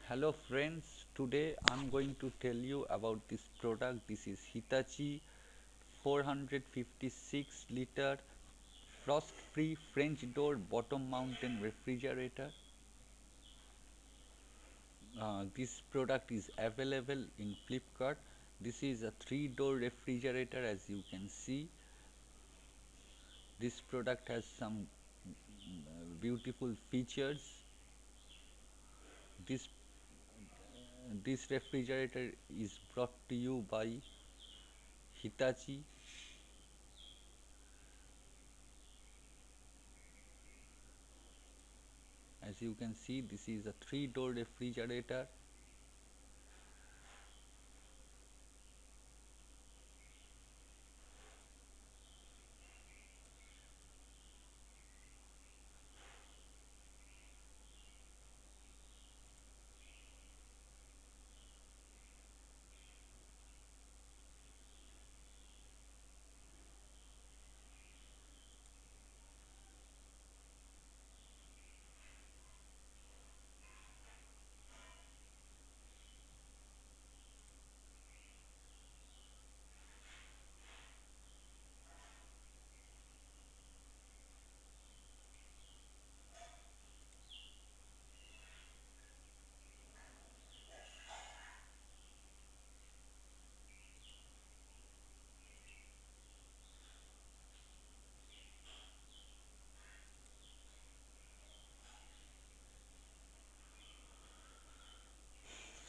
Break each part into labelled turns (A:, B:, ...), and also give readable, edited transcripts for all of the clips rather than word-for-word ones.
A: Hello friends, today I'm going to tell you about this product. This is Hitachi 456 liter frost free French door bottom mountain refrigerator. This product is available in Flipkart. This is a 3-door refrigerator. As you can see, this product has some beautiful features. This refrigerator is brought to you by Hitachi. As you can see, this is a 3-door refrigerator.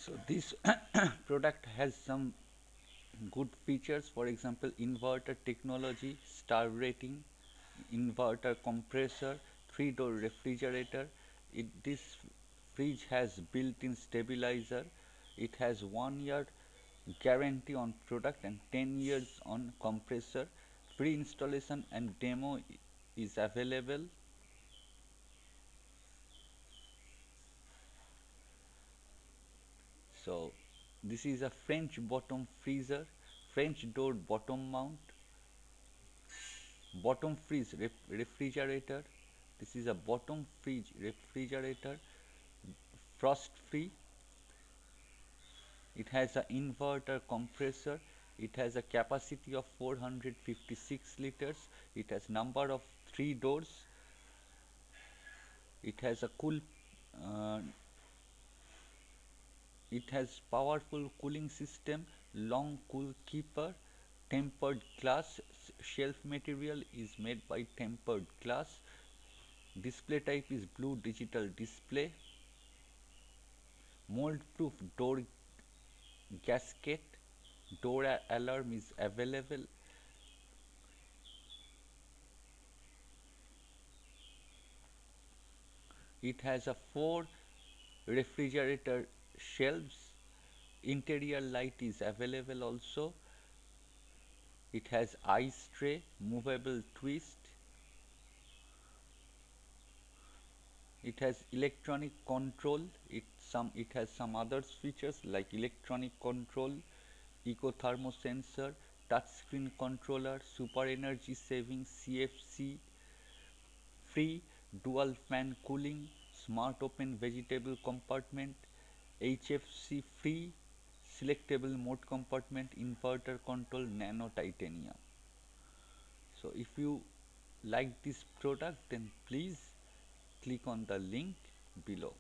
A: So this product has some good features. For example, inverter technology, star rating, inverter compressor, 3-door refrigerator. This fridge has built-in stabilizer. It has 1 year guarantee on product and 10 years on compressor. Free installation and demo is available. So this is a French bottom freezer, French door bottom mount, bottom freeze refrigerator. This is a bottom freeze refrigerator, frost free. It has an inverter compressor. It has a capacity of 456 liters. It has number of 3 doors. It has a uh, it has powerful cooling system, long cool keeper, tempered glass. Shelf material is made by tempered glass. Display type is blue digital display. Mold proof door gasket. Door alarm is available. It has a 4 refrigerator shelves. Interior light is available also. It has ice tray, movable twist. It has electronic control. It has some other features like electronic control, eco thermosensor, touchscreen controller, super energy saving CFC, free dual fan cooling, smart open vegetable compartment, HFC free, selectable mode compartment, inverter control, nano titanium. So if you like this product, then please click on the link below.